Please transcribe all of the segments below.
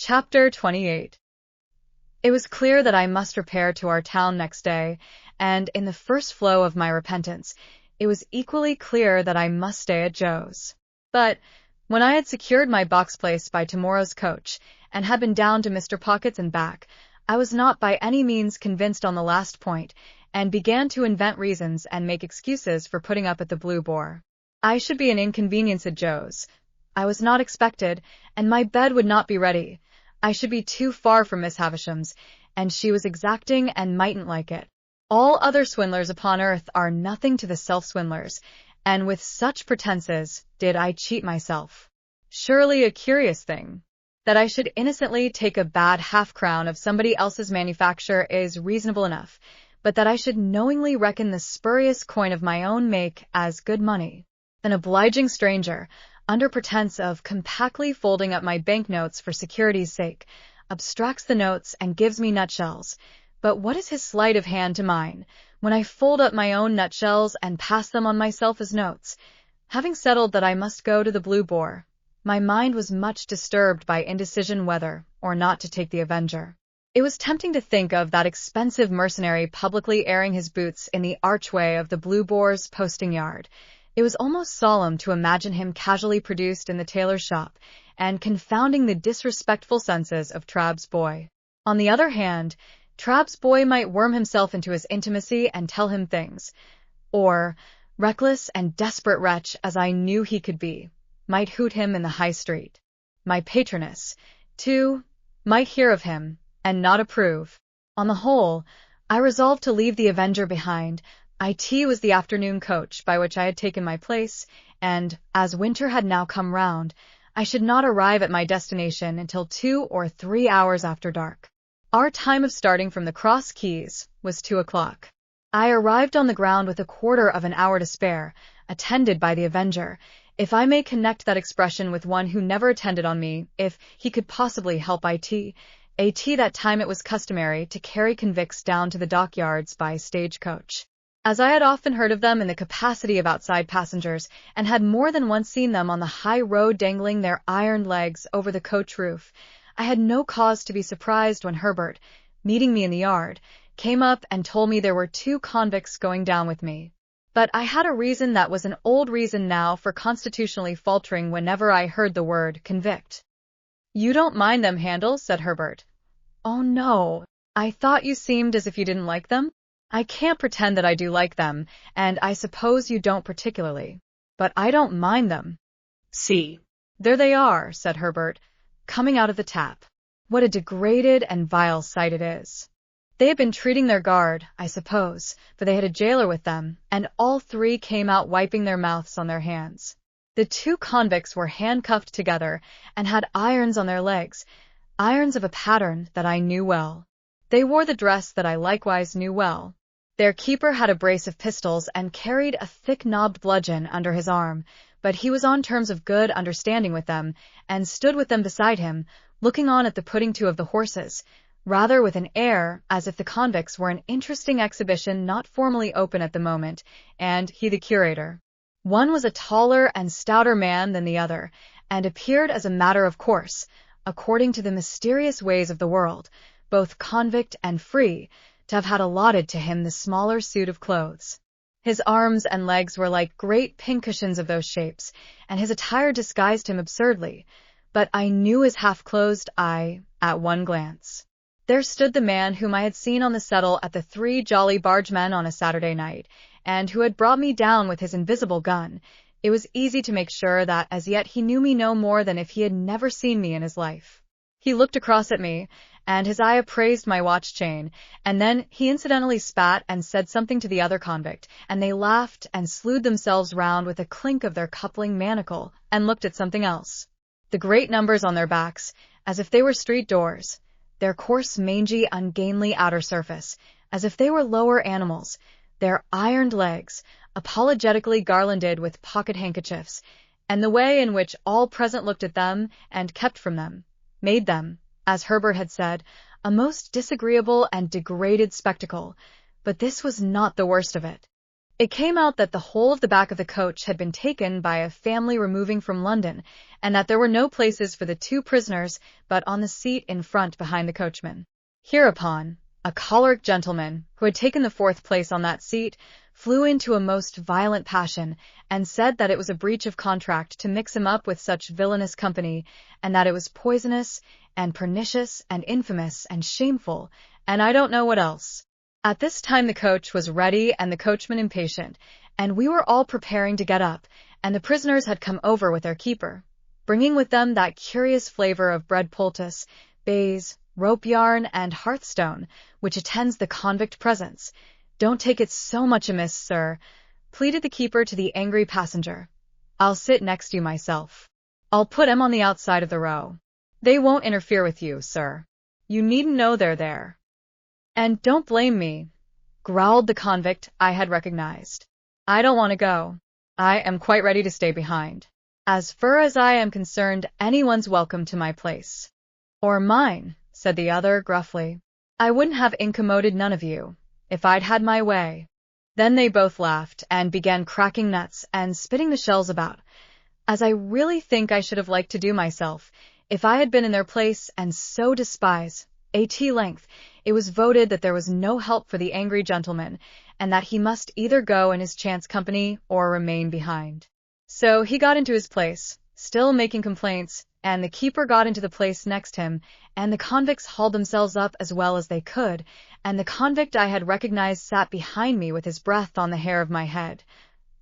Chapter 28. It was clear that I must repair to our town next day, and in the first flow of my repentance, it was equally clear that I must stay at Joe's. But when I had secured my box place by tomorrow's coach, and had been down to Mr. Pocket's and back, I was not by any means convinced on the last point, and began to invent reasons and make excuses for putting up at the Blue Boar. I should be an inconvenience at Joe's. I was not expected, and my bed would not be ready. I should be too far from Miss Havisham's, and she was exacting and mightn't like it. All other swindlers upon earth are nothing to the self-swindlers, and with such pretenses did I cheat myself. Surely a curious thing. That I should innocently take a bad half-crown of somebody else's manufacture is reasonable enough, but that I should knowingly reckon the spurious coin of my own make as good money. An obliging stranger, under pretense of compactly folding up my banknotes for security's sake, abstracts the notes and gives me nutshells. But what is his sleight of hand to mine, when I fold up my own nutshells and pass them on myself as notes? Having settled that I must go to the Blue Boar, my mind was much disturbed by indecision whether or not to take the Avenger. It was tempting to think of that expensive mercenary publicly airing his boots in the archway of the Blue Boar's posting yard. It was almost solemn to imagine him casually produced in the tailor's shop, and confounding the disrespectful senses of Trabb's boy. On the other hand, Trabb's boy might worm himself into his intimacy and tell him things, or, reckless and desperate wretch as I knew he could be, might hoot him in the high street. My patroness, too, might hear of him, and not approve. On the whole, I resolved to leave the Avenger behind. It was the afternoon coach by which I had taken my place, and, as winter had now come round, I should not arrive at my destination until 2 or 3 hours after dark. Our time of starting from the Cross Keys was 2 o'clock. I arrived on the ground with a quarter of an hour to spare, attended by the Avenger, if I may connect that expression with one who never attended on me, if he could possibly help it. That time it was customary to carry convicts down to the dockyards by stagecoach. As I had often heard of them in the capacity of outside passengers, and had more than once seen them on the high road dangling their iron legs over the coach roof, I had no cause to be surprised when Herbert, meeting me in the yard, came up and told me there were 2 convicts going down with me. But I had a reason that was an old reason now for constitutionally faltering whenever I heard the word convict. "You don't mind them, Handel?" said Herbert. "Oh, no. I thought you seemed as if you didn't like them?" "I can't pretend that I do like them, and I suppose you don't particularly. But I don't mind them." "See, there they are," said Herbert, coming out of the tap. "What a degraded and vile sight it is. They had been treating their guard, I suppose, for they had a jailer with them, and all 3 came out wiping their mouths on their hands. The 2 convicts were handcuffed together, and had irons on their legs, irons of a pattern that I knew well. They wore the dress that I likewise knew well. Their keeper had a brace of pistols and carried a thick-knobbed bludgeon under his arm, but he was on terms of good understanding with them, and stood with them beside him, looking on at the putting to of the horses, rather with an air as if the convicts were an interesting exhibition not formally open at the moment, and he the curator. One was a taller and stouter man than the other, and appeared as a matter of course, according to the mysterious ways of the world, both convict and free, to have had allotted to him the smaller suit of clothes. His arms and legs were like great pincushions of those shapes, and his attire disguised him absurdly, but I knew his half-closed eye at one glance. There stood the man whom I had seen on the settle at the 3 Jolly Bargemen on a Saturday night, and who had brought me down with his invisible gun. It was easy to make sure that as yet he knew me no more than if he had never seen me in his life. He looked across at me, and his eye appraised my watch-chain, and then he incidentally spat and said something to the other convict, and they laughed and slewed themselves round with a clink of their coupling manacle, and looked at something else. The great numbers on their backs, as if they were street doors, their coarse, mangy, ungainly outer surface, as if they were lower animals, their ironed legs, apologetically garlanded with pocket-handkerchiefs, and the way in which all present looked at them and kept from them, made them, as Herbert had said, a most disagreeable and degraded spectacle. But this was not the worst of it. It came out that the whole of the back of the coach had been taken by a family removing from London, and that there were no places for the two prisoners but on the seat in front behind the coachman. Hereupon, a choleric gentleman, who had taken the fourth place on that seat, flew into a most violent passion, and said that it was a breach of contract to mix him up with such villainous company, and that it was poisonous, and pernicious, and infamous, and shameful, and I don't know what else. At this time the coach was ready and the coachman impatient, and we were all preparing to get up, and the prisoners had come over with their keeper, bringing with them that curious flavor of bread poultice, baize, rope yarn, and hearthstone, which attends the convict presence. "Don't take it so much amiss, sir," pleaded the keeper to the angry passenger. "I'll sit next you myself. I'll put 'em on the outside of the row. They won't interfere with you, sir. You needn't know they're there." "And don't blame me," growled the convict I had recognized. "I don't want to go. I am quite ready to stay behind. As far as I am concerned, anyone's welcome to my place." "Or mine," said the other gruffly. "I wouldn't have incommoded none of you, if I'd had my way." Then they both laughed and began cracking nuts and spitting the shells about, as I really think I should have liked to do myself, if I had been in their place, and so despise. At length, it was voted that there was no help for the angry gentleman, and that he must either go in his chance company or remain behind. So he got into his place, still making complaints, and the keeper got into the place next him, and the convicts hauled themselves up as well as they could, and the convict I had recognized sat behind me with his breath on the hair of my head.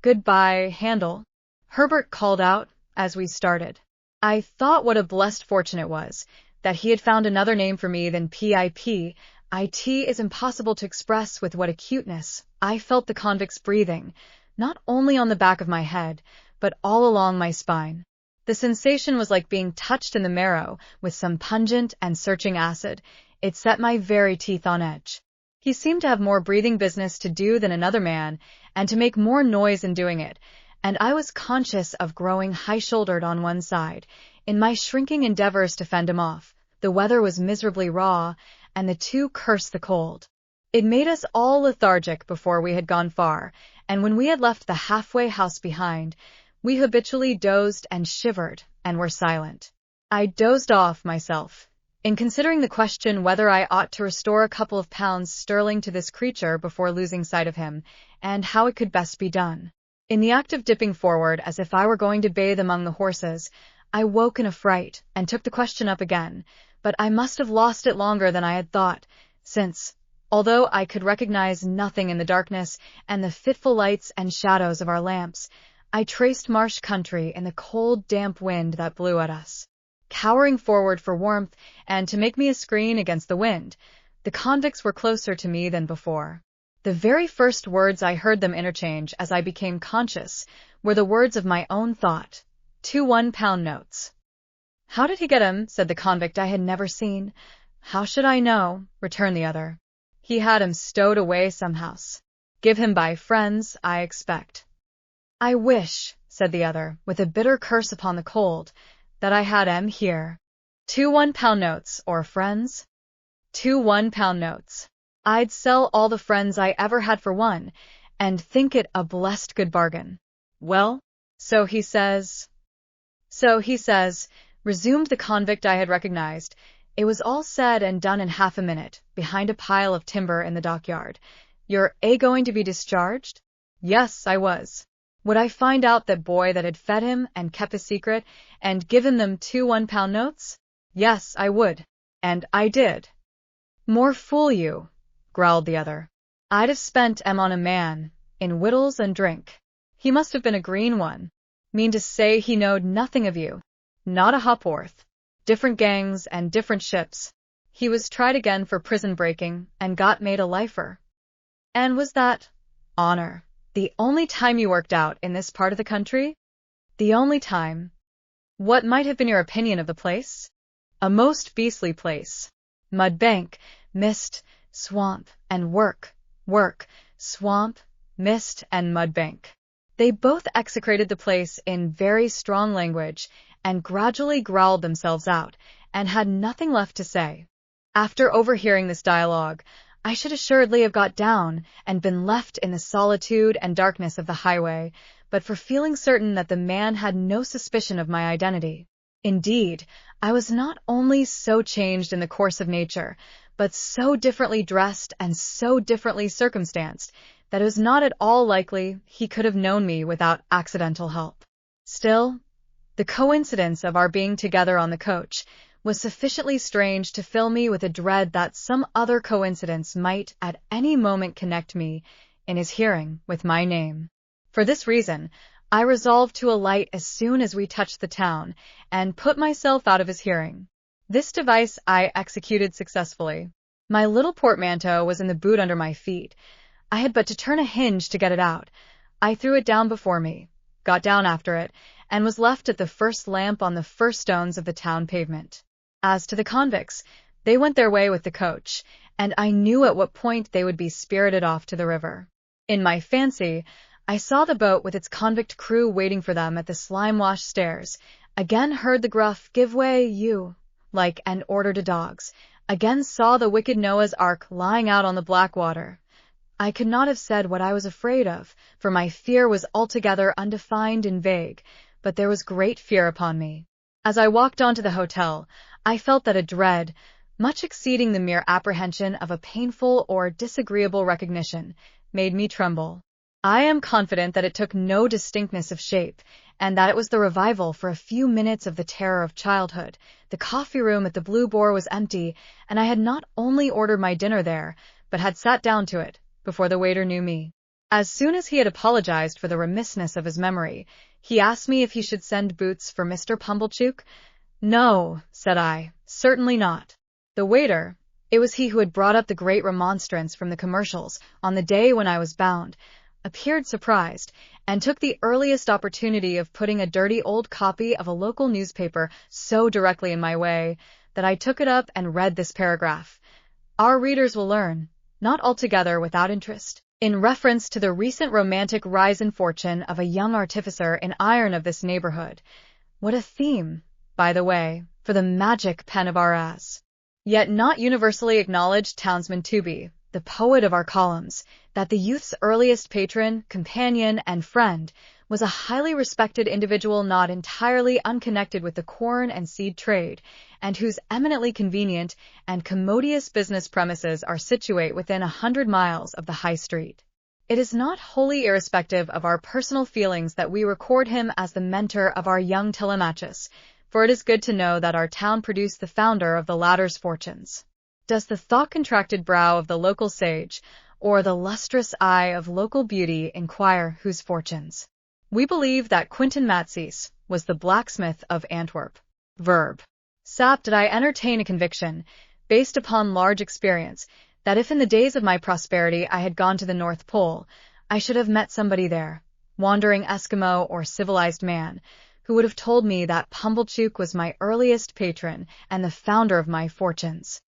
"Goodbye, Handel," Herbert called out as we started. I thought what a blessed fortune it was that he had found another name for me than Pip. It is impossible to express with what acuteness I felt the convict's breathing, not only on the back of my head, but all along my spine. The sensation was like being touched in the marrow with some pungent and searching acid. It set my very teeth on edge. He seemed to have more breathing business to do than another man, and to make more noise in doing it, and I was conscious of growing high-shouldered on one side, in my shrinking endeavors to fend him off. The weather was miserably raw, and the two cursed the cold. It made us all lethargic before we had gone far, and when we had left the halfway house behind, we habitually dozed and shivered, and were silent. I dozed off myself, in considering the question whether I ought to restore a couple of pounds sterling to this creature before losing sight of him, and how it could best be done. In the act of dipping forward as if I were going to bathe among the horses, I woke in a fright, and took the question up again, but I must have lost it longer than I had thought, since, although I could recognize nothing in the darkness and the fitful lights and shadows of our lamps, I traced marsh country in the cold, damp wind that blew at us. Cowering forward for warmth and to make me a screen against the wind, the convicts were closer to me than before. The very first words I heard them interchange as I became conscious were the words of my own thought. 2 1-pound notes. "How did he get 'em?" said the convict I had never seen. "How should I know?" returned the other. "He had 'em stowed away somehows. Give him by friends, I expect." "I wish," said the other, with a bitter curse upon the cold, "that I had 'em here." 2 1-pound notes, or friends? 2 1-pound notes. I'd sell all the friends I ever had for one, and think it a blessed good bargain. "Well, so he says," resumed the convict I had recognized. It was all said and done in half a minute, behind a pile of timber in the dockyard. "You're going to be discharged?" Yes, I was. Would I find out that boy that had fed him and kept his secret, and give him them 2 1-pound notes? Yes, I would. And I did. "More fool you," growled the other. "I'd have spent 'em on a man, in wittles and drink. He must have been a green one. Mean to say he knowed nothing of you? Not a ha'porth. Different gangs and different ships. He was tried again for prison breaking, and got made a lifer." "And was that, honor, the only time you worked out in this part of the country?" "The only time." "What might have been your opinion of the place?" "A most beastly place. Mud bank, mist, swamp, and work, swamp, mist, and mud bank." They both execrated the place in very strong language, and gradually growled themselves out, and had nothing left to say. After overhearing this dialogue, I should assuredly have got down and been left in the solitude and darkness of the highway, but for feeling certain that the man had no suspicion of my identity. Indeed, I was not only so changed in the course of nature, but so differently dressed and so differently circumstanced, that it was not at all likely he could have known me without accidental help. Still, the coincidence of our being together on the coach was sufficiently strange to fill me with a dread that some other coincidence might at any moment connect me, in his hearing, with my name. For this reason, I resolved to alight as soon as we touched the town, and put myself out of his hearing. This device I executed successfully. My little portmanteau was in the boot under my feet. I had but to turn a hinge to get it out. I threw it down before me, got down after it, and was left at the first lamp on the first stones of the town pavement. As to the convicts, they went their way with the coach, and I knew at what point they would be spirited off to the river. In my fancy, I saw the boat with its convict crew waiting for them at the slime-washed stairs, again heard the gruff "Give way, you," like an order to dogs, again saw the wicked Noah's Ark lying out on the black water. I could not have said what I was afraid of, for my fear was altogether undefined and vague, but there was great fear upon me. As I walked on to the hotel, I felt that a dread, much exceeding the mere apprehension of a painful or disagreeable recognition, made me tremble. I am confident that it took no distinctness of shape, and that it was the revival for a few minutes of the terror of childhood. The coffee-room at the Blue Boar was empty, and I had not only ordered my dinner there, but had sat down to it, before the waiter knew me. As soon as he had apologized for the remissness of his memory, he asked me if he should send boots for Mr. Pumblechook. "No," said I, "certainly not." The waiter, it was he who had brought up the great remonstrance from the commercials on the day when I was bound, appeared surprised, and took the earliest opportunity of putting a dirty old copy of a local newspaper so directly in my way, that I took it up and read this paragraph. Our readers will learn, not altogether without interest, in reference to the recent romantic rise in fortune of a young artificer in iron of this neighborhood. What a theme, by the way, for the magic pen of R.S. Yet not universally acknowledged townsman Tooby, the poet of our columns, that the youth's earliest patron, companion, and friend, was a highly respected individual not entirely unconnected with the corn and seed trade, and whose eminently convenient and commodious business premises are situate within 100 miles of the High Street. It is not wholly irrespective of our personal feelings that we record him as the mentor of our young Telemachus, for it is good to know that our town produced the founder of the latter's fortunes. Does the thought-contracted brow of the local sage, or the lustrous eye of local beauty, inquire whose fortunes? We believe that Quintin Matsees was the blacksmith of Antwerp. Verb. Sap, did I entertain a conviction, based upon large experience, that if in the days of my prosperity I had gone to the North Pole, I should have met somebody there, wandering Eskimo or civilized man, who would have told me that Pumblechook was my earliest patron and the founder of my fortunes.